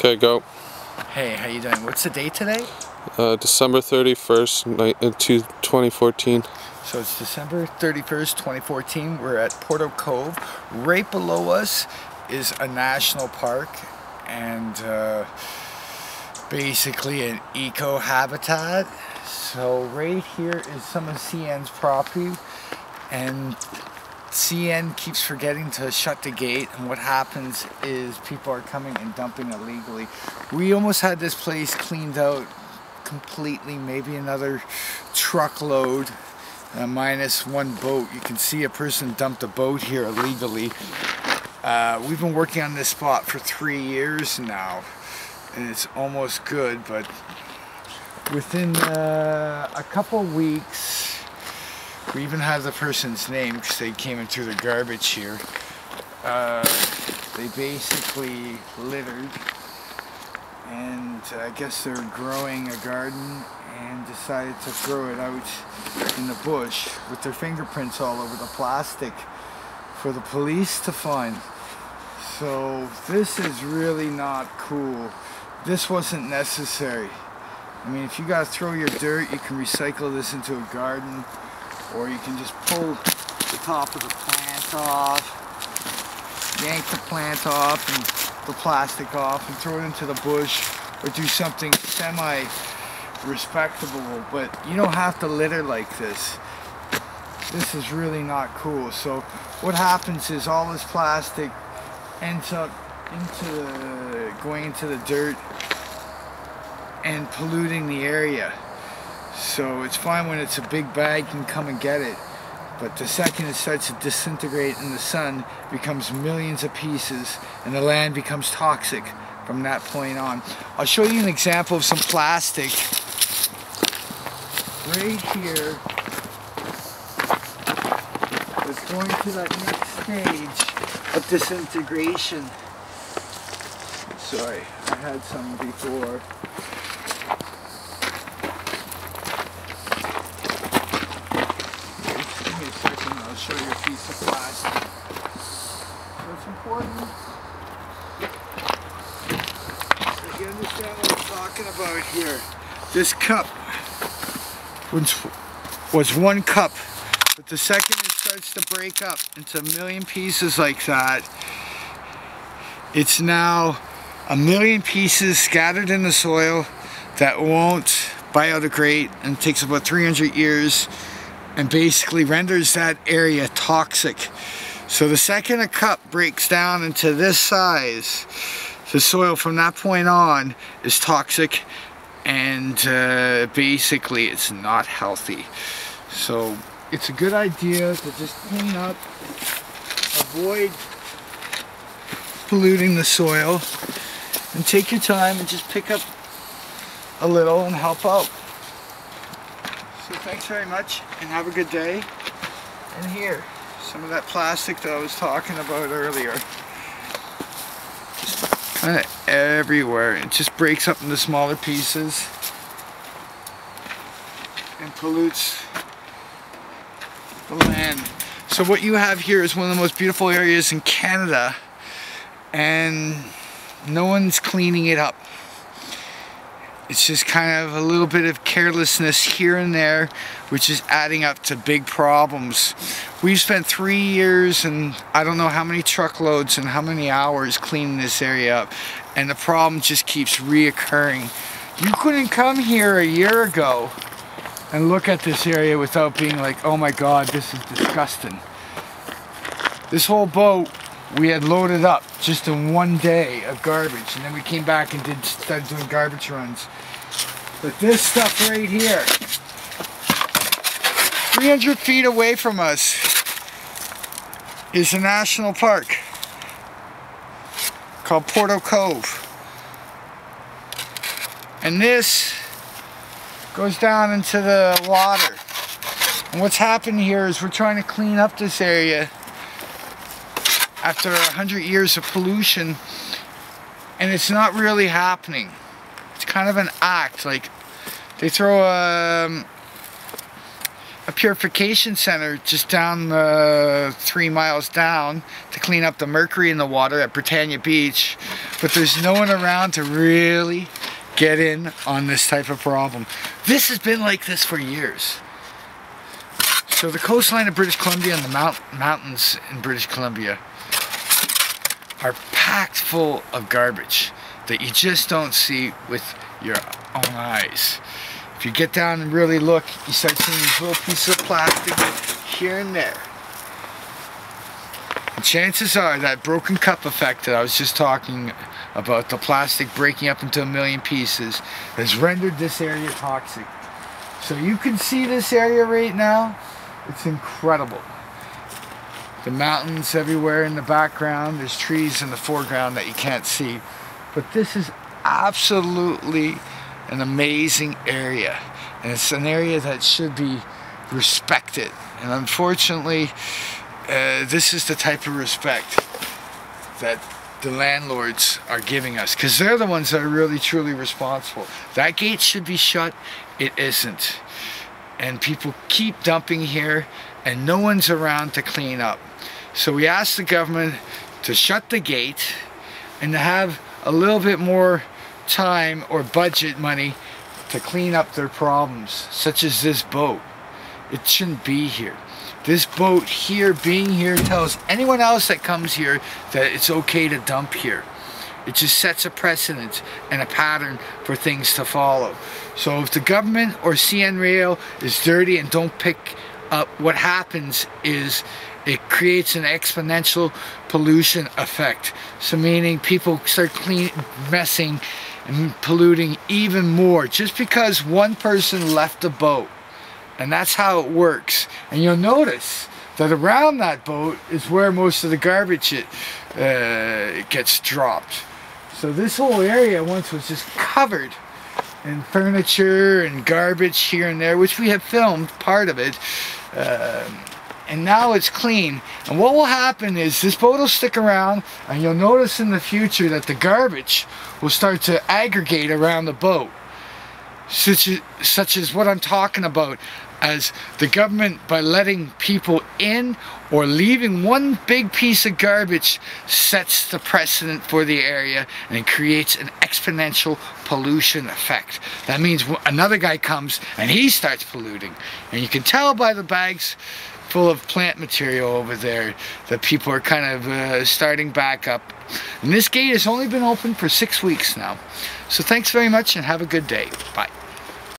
Okay, go. Hey, how you doing? What's the date today? December 31st, 2014. So it's December 31st, 2014. We're at Porteau Cove. Right below us is a national park and basically an eco habitat. So right here is some of CN's property, and CN keeps forgetting to shut the gate, and what happens is people are coming and dumping illegally. We almost had this place cleaned out completely, maybe another truckload, minus one boat. You can see a person dumped a boat here illegally. We've been working on this spot for 3 years now, and it's almost good, but within a couple weeks, we even have the person's name because they came and threw the garbage here. They basically littered, and I guess they're growing a garden and decided to throw it out in the bush with their fingerprints all over the plastic for the police to find. So this is really not cool. This wasn't necessary. I mean, if you gotta throw your dirt, you can recycle this into a garden, or you can just pull the top of the plant off, yank the plant off and the plastic off and throw it into the bush, or do something semi-respectable, but you don't have to litter like this. This is really not cool. So what happens is all this plastic ends up going into the dirt and polluting the area. So it's fine when it's a big bag, you can come and get it, but the second it starts to disintegrate in the sun, it becomes millions of pieces, and the land becomes toxic from that point on. I'll show you an example of some plastic right here that's going to that next stage of disintegration. Sorry, I had some before. I'll show you a piece of plastic. So it's important that you understand what I'm talking about here. This cup was one cup, but the second it starts to break up into a million pieces like that, it's now a million pieces scattered in the soil that won't biodegrade, and it takes about 300 years and basically renders that area toxic. So the second a cup breaks down into this size, the soil from that point on is toxic, and basically it's not healthy. So it's a good idea to just clean up, avoid polluting the soil, and take your time and just pick up a little and help out. So thanks very much, and have a good day. And here, some of that plastic that I was talking about earlier. Just kind of everywhere. It just breaks up into smaller pieces and pollutes the land. So what you have here is one of the most beautiful areas in Canada, and no one's cleaning it up. It's just kind of a little bit of carelessness here and there, which is adding up to big problems. We've spent 3 years and I don't know how many truckloads and how many hours cleaning this area up, and the problem just keeps reoccurring. You couldn't come here a year ago and look at this area without being like, oh my god, this is disgusting. This whole boat we had loaded up just in one day of garbage, and then we came back and started doing garbage runs. But this stuff right here, 300 feet away from us, is a national park called Porteau Cove. And this goes down into the water. And what's happened here is we're trying to clean up this area after 100 years of pollution, and it's not really happening. It's kind of an act. Like, they throw a purification center just down 3 miles down to clean up the mercury in the water at Britannia Beach, but there's no one around to really get in on this type of problem. This has been like this for years. So the coastline of British Columbia and the mountains in British Columbia are packed full of garbage that you just don't see with your own eyes. If you get down and really look, you start seeing these little pieces of plastic here and there. And chances are that broken cup effect that I was just talking about, the plastic breaking up into a million pieces, has rendered this area toxic. So you can see this area right now. It's incredible. The mountains everywhere in the background. There's trees in the foreground that you can't see. But this is absolutely an amazing area. And it's an area that should be respected. And unfortunately, this is the type of respect that the landlords are giving us, because they're the ones that are really truly responsible. That gate should be shut. It isn't. And people keep dumping here and no one's around to clean up. So we asked the government to shut the gate and to have a little bit more time or budget money to clean up their problems, such as this boat. It shouldn't be here. This boat here, being here, tells anyone else that comes here that it's okay to dump here. It just sets a precedent and a pattern for things to follow. So if the government or CN Rail is dirty and don't pick up, what happens is it creates an exponential pollution effect. So meaning people start messing and polluting even more just because one person left the boat. And that's how it works. And you'll notice that around that boat is where most of the garbage gets dropped. So this whole area once was just covered in furniture and garbage here and there, which we have filmed part of it. And now it's clean. And what will happen is this boat will stick around, and you'll notice in the future that the garbage will start to aggregate around the boat. Such as what I'm talking about, as the government, by letting people in or leaving one big piece of garbage, sets the precedent for the area, and it creates an exponential pollution effect. That means another guy comes and he starts polluting, and you can tell by the bags full of plant material over there that people are kind of starting back up. And this gate has only been open for 6 weeks now. So thanks very much and have a good day. Bye.